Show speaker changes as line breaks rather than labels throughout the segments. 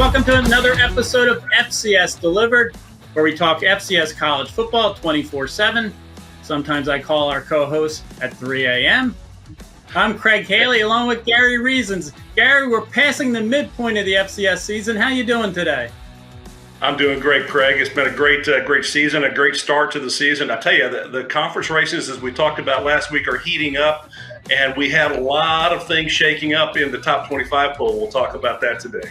welcome to another episode of FCS Delivered, where we talk FCS college football 24/7. Sometimes I call our co-host at 3 a.m. I'm Craig Haley, along with Gary Reasons. Gary, we're passing the midpoint of the FCS season. How you doing today?
I'm doing great, Craig. It's been a great season, a great start to the season. I tell you, the conference races, as we talked about last week, are heating up, and we had a lot of things shaking up in the top 25 poll. We'll talk about that today.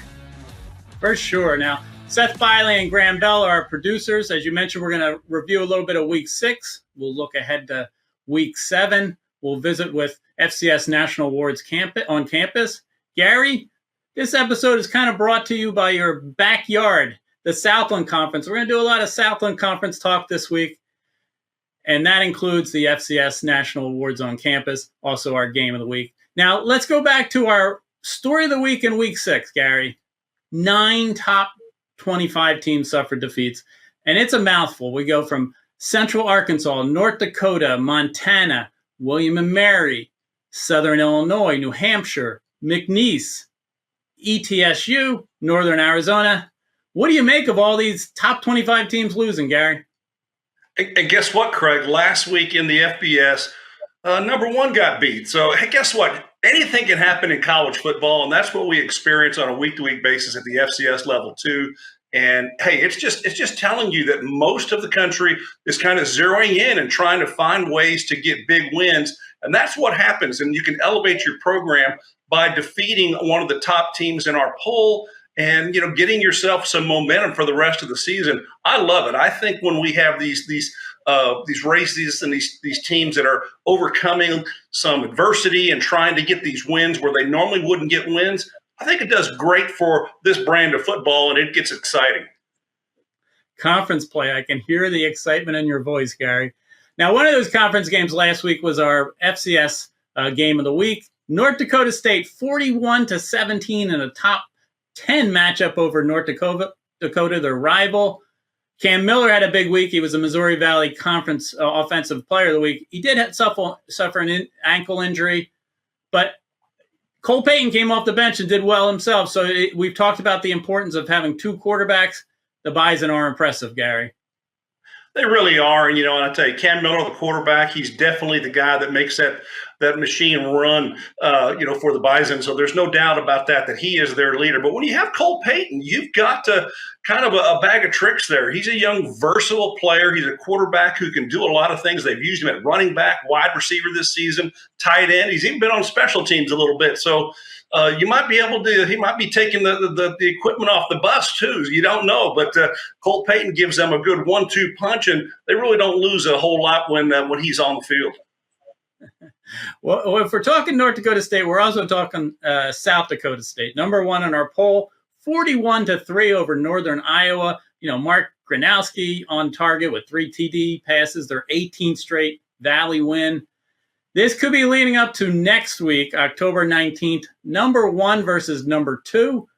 For sure. Now, Seth, Biley, and Graham Bell are our producers. As you mentioned, we're going to review a little bit of Week 6. We'll look ahead to Week 7. We'll visit with FCS National Awards on campus. Gary, this episode is kind of brought to you by your backyard, the Southland Conference. We're going to do a lot of Southland Conference talk this week, and that includes the FCS National Awards on campus, also our game of the week. Now, let's go back to our story of the week in Week 6, Gary. 9 top 25 teams suffered defeats, and it's a mouthful. We go from Central Arkansas, North Dakota, Montana, William & Mary, Southern Illinois, New Hampshire, McNeese, ETSU, Northern Arizona. What do you make of all these top 25 teams losing, Gary?
And guess what, Craig? Last week in the FBS, number 1 got beat. So hey, guess what? Anything can happen in college football, and that's what we experience on a week-to-week basis at the FCS level too. And hey, it's just telling you that most of the country is kind of zeroing in and trying to find ways to get big wins, and that's what happens. And you can elevate your program by defeating one of the top teams in our poll, and getting yourself some momentum for the rest of the season. I love it. I think when we have these races and these teams that are overcoming some adversity and trying to get these wins where they normally wouldn't get wins, I think it does great for this brand of football, and it gets exciting.
Conference play. I can hear the excitement in your voice, Gary. Now, one of those conference games last week was our FCS game of the week. North Dakota State 41-17 in a top 10 matchup over North Dakota, their rival. Cam Miller had a big week. He was the Missouri Valley Conference Offensive Player of the Week. He did suffer an ankle injury, but Cole Payton came off the bench and did well himself. So we've talked about the importance of having 2 quarterbacks. The Bison are impressive, Gary.
They really are. And, I tell you, Cam Miller, the quarterback, he's definitely the guy that makes that machine run, for the Bison. So there's no doubt about that he is their leader. But when you have Cole Payton, you've got kind of a bag of tricks there. He's a young, versatile player. He's a quarterback who can do a lot of things. They've used him at running back, wide receiver this season, tight end. He's even been on special teams a little bit. So he might be taking the equipment off the bus too. You don't know, but Cole Payton gives them a good 1-2 punch, and they really don't lose a whole lot when he's on the field.
Well, if we're talking North Dakota State, we're also talking South Dakota State. Number 1 in our poll, 41-3 over Northern Iowa. Mark Gronowski on target with 3 TD passes, their 18th straight Valley win. This could be leading up to next week, October 19th, number 1 versus number 2.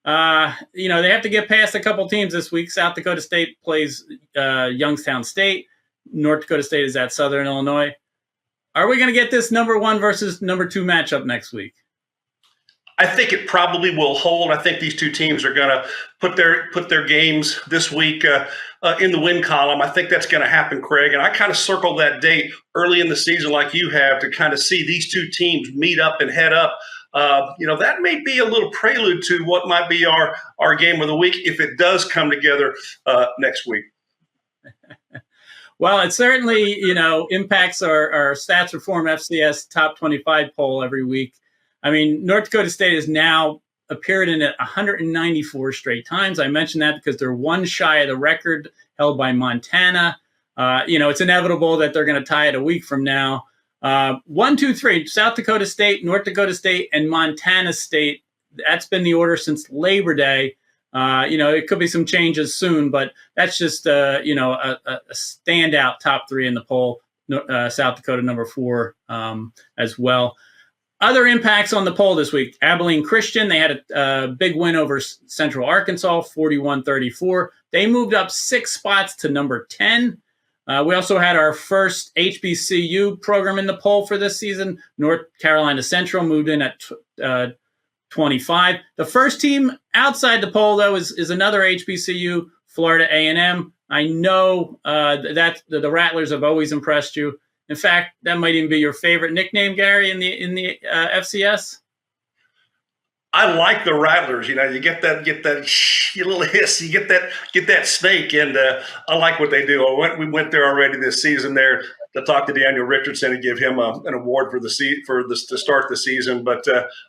They have to get past a couple teams this week. South Dakota State plays Youngstown State. North Dakota State is at Southern Illinois. Are we going to get this number 1 versus number 2 matchup next week?
I think it probably will hold. I think these 2 teams are going to put their games this week in the win column. I think that's going to happen, Craig. And I kind of circled that date early in the season like you have to kind of see these 2 teams meet up and head up. That may be a little prelude to what might be our game of the week if it does come together next week.
Well, it certainly, impacts our Stats Reform FCS Top 25 poll every week. I mean, North Dakota State has now appeared in it 194 straight times. I mentioned that because they're 1 shy of the record held by Montana. It's inevitable that they're going to tie it a week from now. 1, 2, 3, South Dakota State, North Dakota State, and Montana State. That's been the order since Labor Day. It could be some changes soon, but that's just, a standout top 3 in the poll. South Dakota number 4 as well. Other impacts on the poll this week. Abilene Christian, they had a big win over Central Arkansas, 41-34. They moved up 6 spots to number 10. We also had our first HBCU program in the poll for this season. North Carolina Central moved in at 25. The first team outside the poll, though, is another HBCU, Florida A&M. I know that the Rattlers have always impressed you. In fact, that might even be your favorite nickname, Gary, in the FCS.
I like the Rattlers. You get that little hiss, you get that snake, and I like what they do. We went there already this season there to talk to Daniel Richardson and give him an award for to start the season. But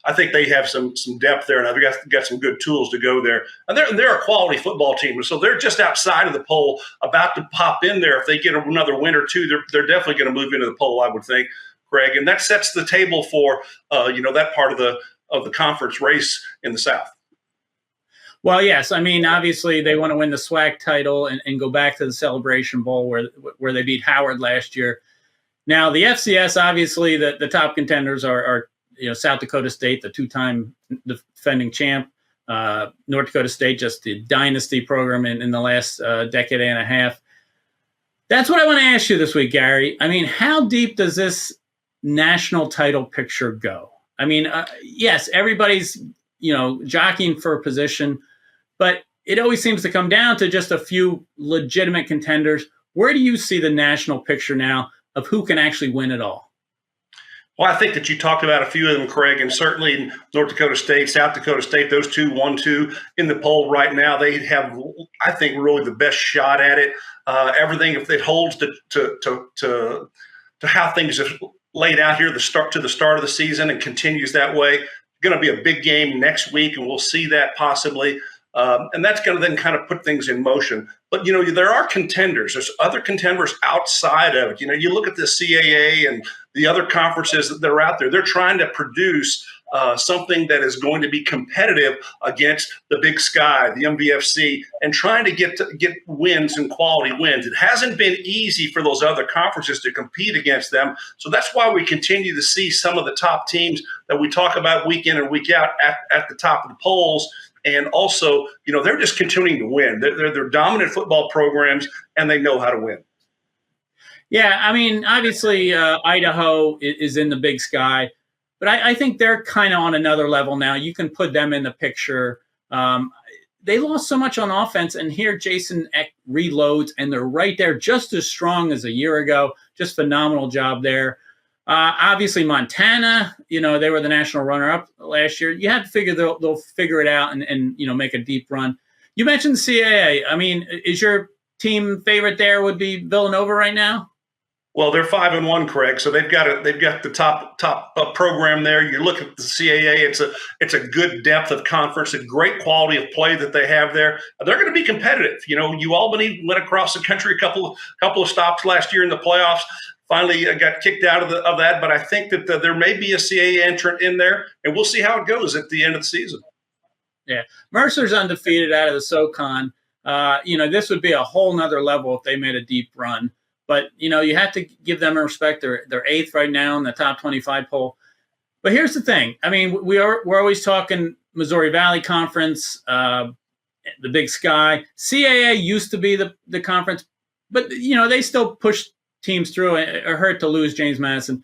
I think they have some depth there, and I've got some good tools to go there. And they're a quality football team, so they're just outside of the poll, about to pop in there. If they get another win or two, they're definitely going to move into the poll, I would think, Craig. And that sets the table for that part of the conference race in the South.
Well, yes. I mean, obviously they want to win the SWAC title and go back to the Celebration Bowl where they beat Howard last year. Now, the FCS, obviously the top contenders are South Dakota State, the two-time defending champ. North Dakota State, just the dynasty program in the last decade and a half. That's what I want to ask you this week, Gary. I mean, how deep does this national title picture go? I mean, yes, everybody's, jockeying for a position, but it always seems to come down to just a few legitimate contenders. Where do you see the national picture now of who can actually win it all?
Well, I think that you talked about a few of them, Craig, and certainly North Dakota State, South Dakota State, those two, 1-2 in the poll right now. They have, I think, really the best shot at it. Everything, if it holds to how things have laid out here, the start of the season, and continues that way, going to be a big game next week, and we'll see that possibly. And that's going to then kind of put things in motion. But, there are contenders. There's other contenders outside of it. You look at the CAA and the other conferences that are out there. They're trying to produce something that is going to be competitive against the Big Sky, the MVFC, and trying to get wins and quality wins. It hasn't been easy for those other conferences to compete against them. So that's why we continue to see some of the top teams that we talk about week in and week out at the top of the polls. And also, they're just continuing to win. They're dominant football programs, and they know how to win.
Yeah, I mean, obviously, Idaho is in the Big Sky, but I think they're kind of on another level now. You can put them in the picture. They lost so much on offense, and here Jason Eck reloads, and they're right there just as strong as a year ago. Just phenomenal job there. Obviously, Montana, they were the national runner-up last year. You have to figure they'll figure it out and make a deep run. You mentioned the CAA. I mean, is your team favorite there would be Villanova right now?
Well, they're 5-1, Craig. So they've got the top program there. You look at the CAA; it's a good depth of conference, a great quality of play that they have there. They're going to be competitive. Albany went across the country a couple of stops last year in the playoffs. Finally got kicked out of that, but I think that there may be a CAA entrant in there, and we'll see how it goes at the end of the season.
Yeah, Mercer's undefeated out of the SoCon. This would be a whole nother level if they made a deep run. But, you have to give them respect. They're eighth right now in the top 25 poll. But here's the thing. I mean, we're always talking Missouri Valley Conference, the Big Sky. CAA used to be the conference, but, they still push teams through. It hurt to lose James Madison.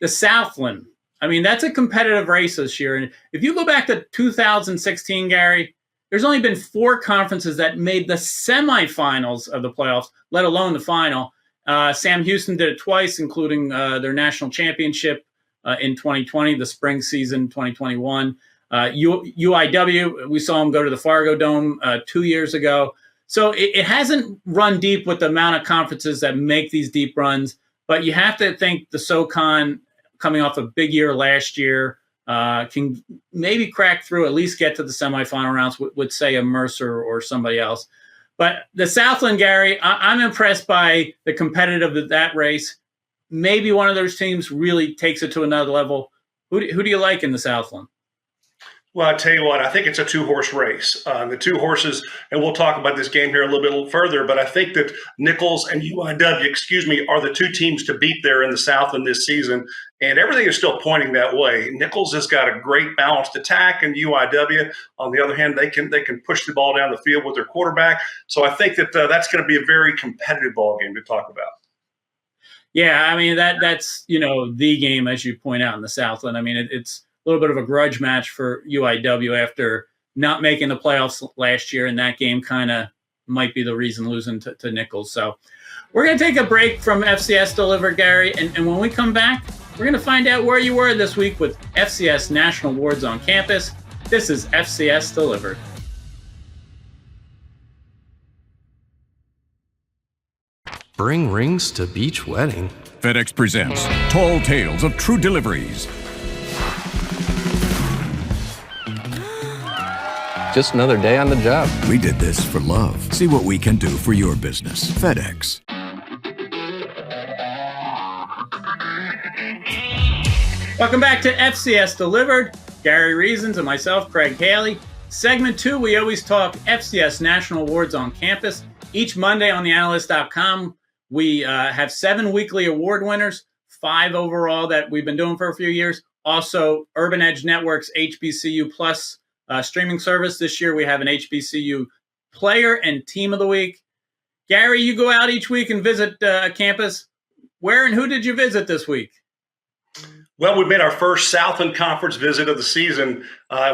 The Southland, I mean, that's a competitive race this year. And if you go back to 2016, Gary, there's only been 4 conferences that made the semifinals of the playoffs, let alone the final. Sam Houston did it twice, including their national championship in 2020, the spring season 2021. UIW, we saw them go to the Fargo Dome 2 years ago. So it hasn't run deep with the amount of conferences that make these deep runs, but you have to think the SoCon, coming off a big year last year, can maybe crack through, at least get to the semifinal rounds with say, a Mercer or somebody else. But the Southland, Gary, I'm impressed by the competitive of that race. Maybe one of those teams really takes it to another level. Who do you like in the Southland?
Well, I tell you what, I think it's a 2-horse race. The 2 horses, and we'll talk about this game here a little bit further, but I think that Nicholls and UIW, are the 2 teams to beat there in the Southland this season, and everything is still pointing that way. Nicholls has got a great balanced attack, and UIW, on the other hand, they can push the ball down the field with their quarterback. So I think that that's going to be a very competitive ball game to talk about. Yeah,
I mean, that's the game, as you point out, in the Southland. I mean, it's little bit of a grudge match for UIW after not making the playoffs last year, and that game kind of might be the reason losing to Nicholls. So we're going to take a break from FCS Delivered, Gary, and when we come back, we're going to find out where you were this week with FCS National Awards on campus. This is FCS Delivered.
Bring rings to beach wedding.
FedEx presents Tall Tales of True Deliveries.
Just another day on the job.
We did this for love. See what we can do for your business. FedEx.
Welcome back to FCS Delivered. Gary Reasons and myself, Craig Haley. Segment 2, we always talk FCS National Awards on campus. Each Monday on TheAnalyst.com, we have 7 weekly award winners, 5 overall that we've been doing for a few years. Also, Urban Edge Network's HBCU Plus streaming service. This year we have an HBCU Player and Team of the Week. Gary, you go out each week and visit a campus. Where and who did you visit this week?
Well, we made our first Southland Conference visit of the season.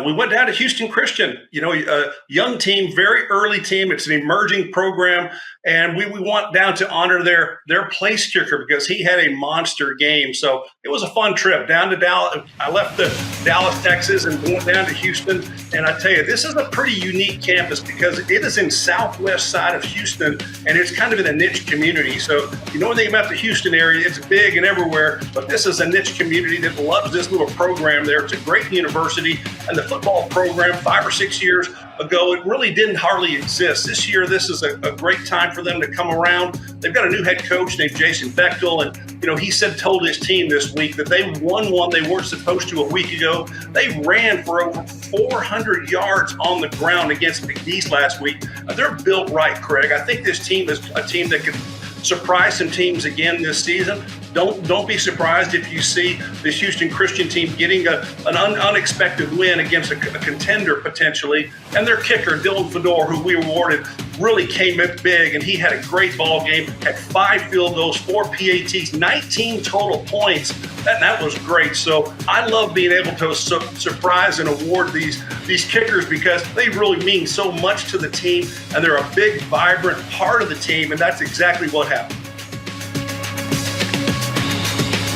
We went down to Houston Christian, a young team, very early team. It's an emerging program, and we went down to honor their place kicker because he had a monster game. So it was a fun trip down to Dallas. I left Dallas, Texas, and went down to Houston. And I tell you, this is a pretty unique campus because it is in southwest side of Houston, and it's kind of in a niche community. So you know anything about the Houston area, it's big and everywhere, but this is a niche community that loves this little program there. It's a great university, and the football program 5 or 6 years ago, it really didn't hardly exist. This year, this is a great time for them to come around. They've got a new head coach named Jason Bachtel, and he told his team this week that they won one they weren't supposed to a week ago. They ran for over 400 yards on the ground against McNeese last week. They're built right, Craig. I think this team is a team that can surprise some teams again this season. Don't be surprised if you see this Houston Christian team getting an unexpected win against a contender potentially. And their kicker, Dylan Fedor, who we awarded, really came in big, and he had a great ball game, had 5 field goals, 4 PATs, 19 total points. That was great. So I love being able to surprise and award these kickers because they really mean so much to the team, and they're a big, vibrant part of the team, and that's exactly what happened.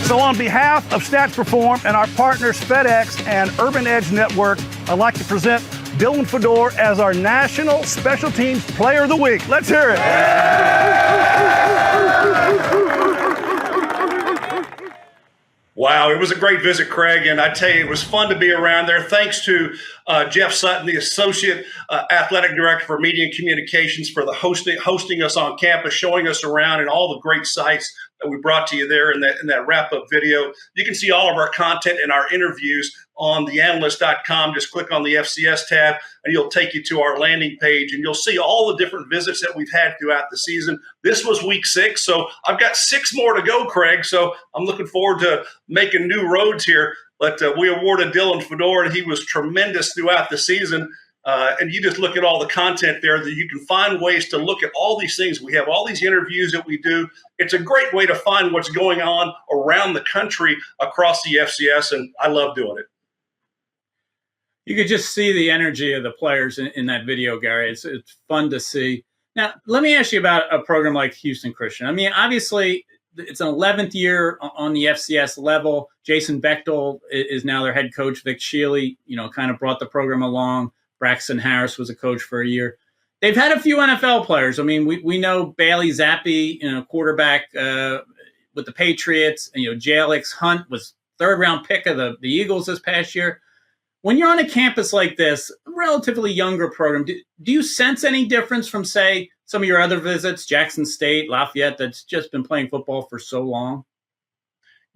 So on behalf of Stats Perform and our partners FedEx and Urban Edge Network, I'd like to present Dylan Fedor as our National Special Teams Player of the Week. Let's hear it.
Wow, it was a great visit, Craig, and I tell you, it was fun to be around there. Thanks to Jeff Sutton, the Associate Athletic Director for Media and Communications, for the hosting us on campus, showing us around, and all the great sites that we brought to you there in that wrap-up video. You can see all of our content and our interviews on TheAnalyst.com. Just click on the FCS tab, and you'll take you to our landing page, and you'll see all the different visits that we've had throughout the season. This was week 6, so I've got 6 more to go, Craig, so I'm looking forward to making new roads here. But we awarded Dylan Fedor, and he was tremendous throughout the season. And you just look at all the content there that you can find ways to look at all these things. We have all these interviews that we do. It's a great way to find what's going on around the country across the FCS, and I love doing it.
You could just see the energy of the players in that video, Gary. It's fun to see. Now, let me ask you about a program like Houston Christian. I mean, obviously, it's an 11th year on the FCS level. Jason Bachtel is now their head coach. Vic Shealy, kind of brought the program along. Braxton Harris was a coach for a year. They've had a few NFL players. I mean, we know Bailey Zappi, quarterback with the Patriots. And, Jalix Hunt was 3rd-round pick of the Eagles this past year. When you're on a campus like this, a relatively younger program, do you sense any difference from, say, some of your other visits, Jackson State, Lafayette, that's just been playing football for so long?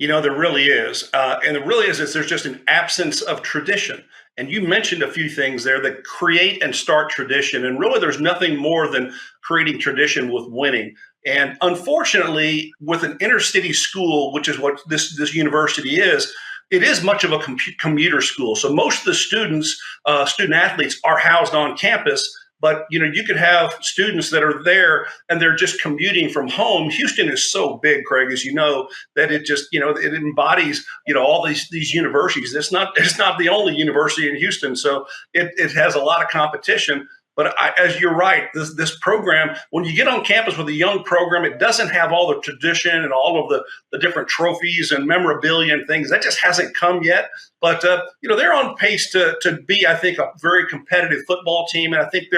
There really is. And there really is there's just an absence of tradition. And you mentioned a few things there that create and start tradition. And really, there's nothing more than creating tradition with winning. And unfortunately, with an inner city school, which is what this university is, it is much of a commuter school. So most of the student athletes are housed on campus. But, you could have students that are there and they're just commuting from home. Houston is so big, Craig, as you know, that it just, it embodies, all these universities. It's not the only university in Houston. So it has a lot of competition. But as you're right, this program, when you get on campus with a young program, it doesn't have all the tradition and all of the different trophies and memorabilia and things. That just hasn't come yet. But, they're on pace to be, I think, a very competitive football team. And I think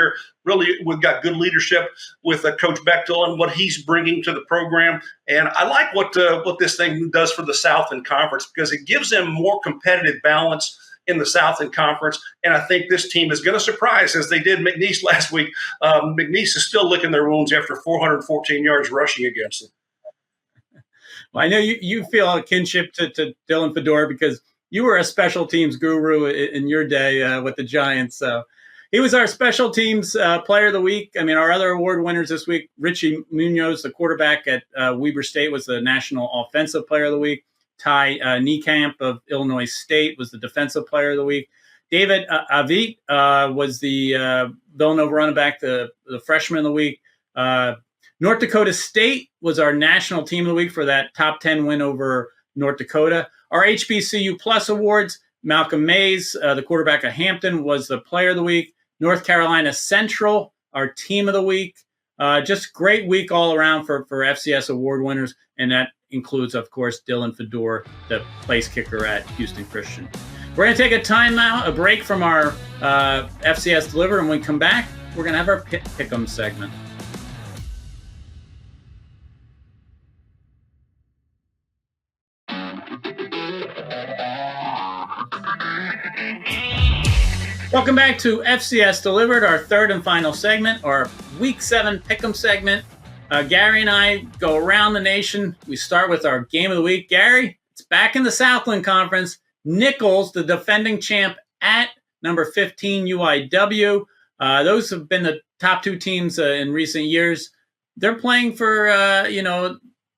we've got good leadership with Coach Bachtel and what he's bringing to the program. And I like what this thing does for the Southland Conference, because it gives them more competitive balance in the Southland Conference. And I think this team is going to surprise, as they did McNeese last week. McNeese is still licking their wounds after 414 yards rushing against them.
Well, I know you feel a kinship to Dylan Fedora because you were a special teams guru in your day with the Giants. So he was our special teams player of the week. I mean, our other award winners this week, Richie Munoz, the quarterback at Weber State, was the National Offensive Player of the Week. Ty Niekamp of Illinois State was the Defensive Player of the Week. David Avit was the Villanova running back, the Freshman of the Week. North Dakota State was our National Team of the Week for that top 10 win over North Dakota. Our HBCU Plus Awards, Malcolm Mays, the quarterback of Hampton, was the Player of the Week. North Carolina Central, our Team of the Week. Just great week all around for FCS award winners, and that includes, of course, Dylan Fedora, the place kicker at Houston Christian. We're going to take a timeout, a break from our FCS Delivered, and when we come back, we're going to have our Pick'em segment. Welcome back to FCS Delivered, our third and final segment, our Week 7 Pick'em segment. Gary and I go around the nation. We start with our game of the week. Gary, it's back in the Southland Conference. Nicholls, the defending champ at number 15 UIW. Those have been the top two teams in recent years. They're playing for,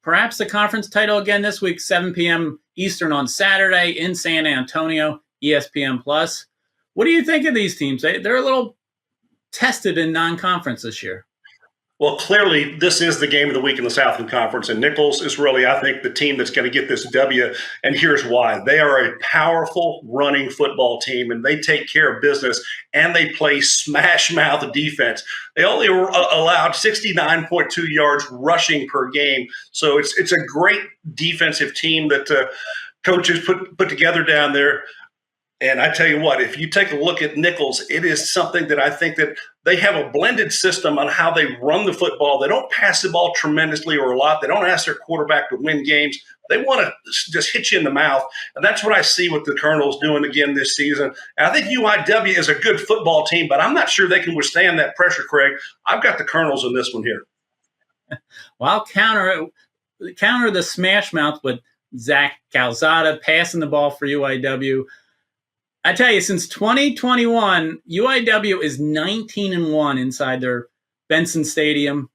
perhaps the conference title again this week, 7 p.m. Eastern on Saturday in San Antonio, ESPN+. What do you think of these teams? They're a little tested in non-conference this year.
Well, clearly, this is the game of the week in the Southland Conference, and Nicholls is really, I think, the team that's going to get this W, and here's why. They are a powerful running football team, and they take care of business, and they play smash-mouth defense. They only allowed 69.2 yards rushing per game, so it's a great defensive team that coaches put together down there. And I tell you what, if you take a look at Nicholls, it is something that I think that they have a blended system on how they run the football. They don't pass the ball tremendously or a lot. They don't ask their quarterback to win games. They want to just hit you in the mouth. And that's what I see what the Colonels doing again this season. And I think UIW is a good football team, but I'm not sure they can withstand that pressure, Craig. I've got the Colonels in this one here.
Well, I'll counter the smash mouth with Zach Calzada passing the ball for UIW. I tell you, since 2021, UIW is 19-1 inside their Benson Stadium.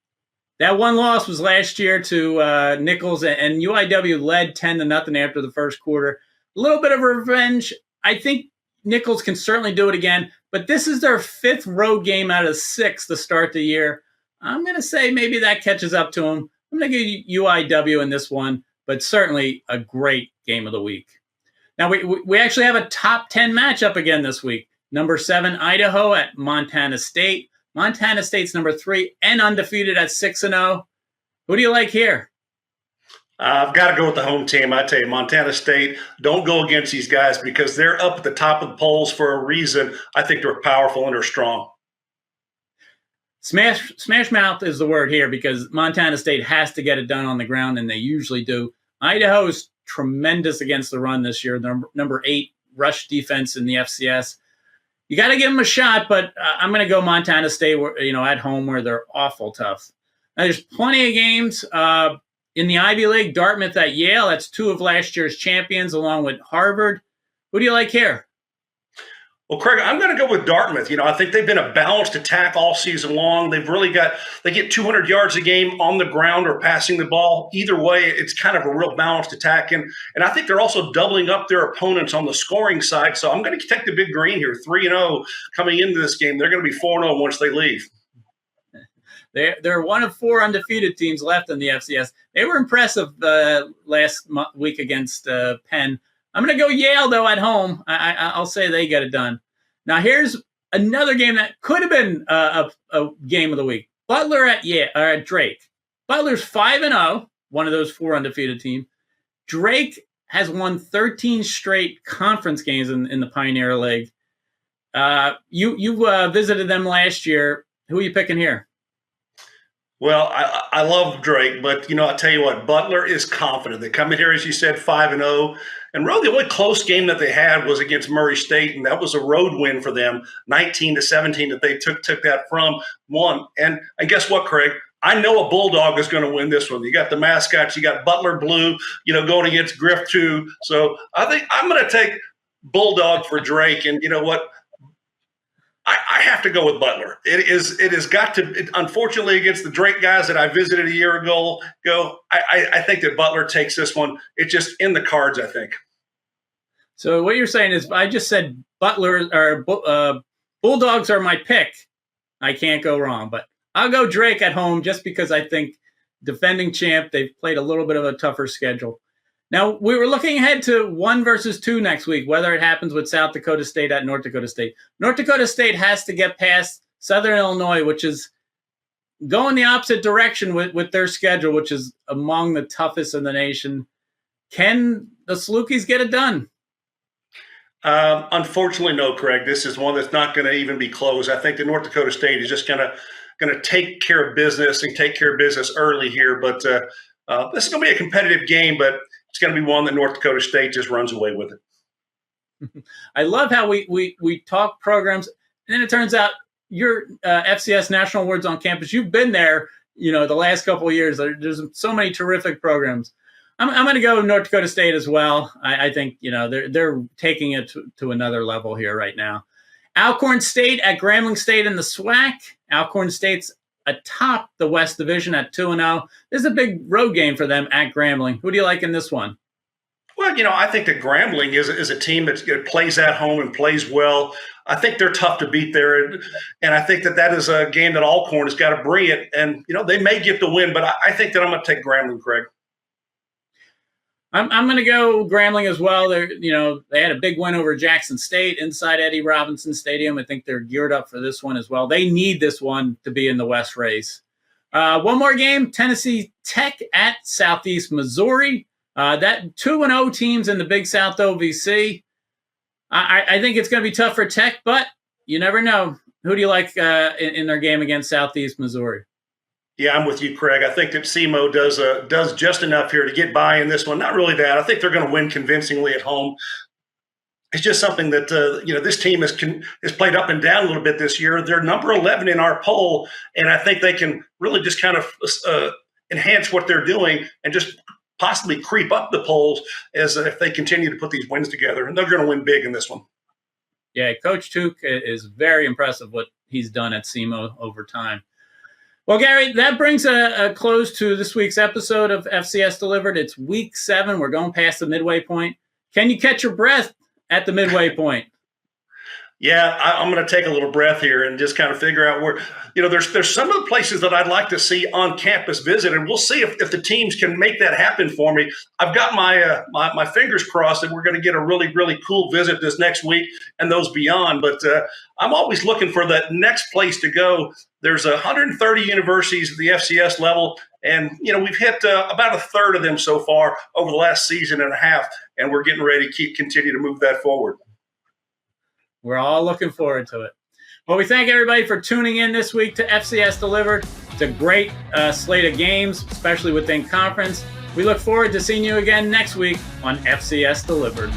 That one loss was last year to Nicholls, and UIW led 10-0 after the first quarter. A little bit of revenge. I think Nicholls can certainly do it again, but this is their fifth road game out of 6 to start the year. I'm going to say maybe that catches up to them. I'm going to give UIW in this one, but certainly a great game of the week. Now, we actually have a top 10 matchup again this week. Number 7, Idaho at Montana State. Montana State's number 3 and undefeated at 6-0. Who do you like here?
I've got to go with the home team. I tell you, Montana State, don't go against these guys because they're up at the top of the polls for a reason. I think they're powerful and they're strong.
Smash mouth is the word here because Montana State has to get it done on the ground, and they usually do. Idaho's tremendous against the run this year, number 8 rush defense in the FCS. You got to give them a shot, but I'm going to go Montana State, at home where they're awful tough. Now, there's plenty of games in the Ivy League. Dartmouth at Yale. That's 2 of last year's champions, along with Harvard. Who do you like here?
Well, Craig, I'm going to go with Dartmouth. I think they've been a balanced attack all season long. They get 200 yards a game on the ground or passing the ball. Either way, it's kind of a real balanced attack. And I think they're also doubling up their opponents on the scoring side. So I'm going to take the big green here, 3-0 coming into this game. They're going to be 4-0 once they leave.
They're one of 4 undefeated teams left in the FCS. They were impressive last week against Penn. I'm going to go Yale, though, at home. I'll say they get it done. Now, here's another game that could have been a game of the week. Butler at Drake. Butler's 5-0, one of those 4 undefeated teams. Drake has won 13 straight conference games in the Pioneer League. You visited them last year. Who are you picking here?
Well, I love Drake, but, I'll tell you what, Butler is confident. They come in here, as you said, 5-0. And really the only close game that they had was against Murray State, and that was a road win for them, 19-17 that they took that from one. And guess what, Craig? I know a Bulldog is going to win this one. You got the mascots. You got Butler Blue, going against Griff 2. So I think I'm going to take Bulldog for Drake. And you know what? I have to go with Butler. It has got to, unfortunately, against the Drake guys that I visited a year ago, I think that Butler takes this one. It's just in the cards, I think. So
what you're saying is I just said Butler or Bulldogs are my pick. I can't go wrong, but I'll go Drake at home just because I think defending champ, they've played a little bit of a tougher schedule. Now, we were looking ahead to 1 versus 2 next week, whether it happens with South Dakota State at North Dakota State. North Dakota State has to get past Southern Illinois, which is going the opposite direction with their schedule, which is among the toughest in the nation. Can the Salukis get it done?
Unfortunately, no, Craig. This is one that's not going to even be close. I think that North Dakota State is just going to take care of business and take care of business early here. But this is going to be a competitive game, but it's going to be one that North Dakota State just runs away with it.
I love how we talk programs, and then it turns out your FCS National Awards on campus. You've been there, the last couple of years. There's so many terrific programs. I'm going to go North Dakota State as well. I think they're taking it to another level here right now. Alcorn State at Grambling State in the SWAC. Alcorn State's atop the West Division at 2-0. This is a big road game for them at Grambling. Who do you like in this one?
Well, I think that Grambling is a team that plays at home and plays well. I think they're tough to beat there. And I think that is a game that Alcorn has got to bring it. And, they may get the win, but I think that I'm going to take Grambling, Craig.
I'm going to go Grambling as well. They had a big win over Jackson State inside Eddie Robinson Stadium. I think they're geared up for this one as well. They need this one to be in the West race. One more game, Tennessee Tech at Southeast Missouri. That 2-0 teams in the Big South OVC. I think it's going to be tough for Tech, but you never know. Who do you like in their game against Southeast Missouri?
Yeah, I'm with you, Craig. I think that SEMO does just enough here to get by in this one. Not really that. I think they're going to win convincingly at home. It's just something that this team has played up and down a little bit this year. They're number 11 in our poll, and I think they can really just kind of enhance what they're doing and just possibly creep up the polls as if they continue to put these wins together. And they're going to win big in this one.
Yeah, Coach Tuke is very impressive what he's done at SEMO over time. Well, Gary, that brings a close to this week's episode of FCS Delivered. It's week 7. We're going past the midway point. Can you catch your breath at the midway point?
Yeah, I'm going to take a little breath here and just kind of figure out where, there's some of the places that I'd like to see on campus visit, and we'll see if the teams can make that happen for me. I've got my fingers crossed that we're going to get a really, really cool visit this next week and those beyond. But I'm always looking for that next place to go. There's 130 universities at the FCS level, and, we've hit about a third of them so far over the last season and a half, and we're getting ready to continue to move that forward.
We're all looking forward to it. Well, we thank everybody for tuning in this week to FCS Delivered. It's a great slate of games, especially within conference. We look forward to seeing you again next week on FCS Delivered.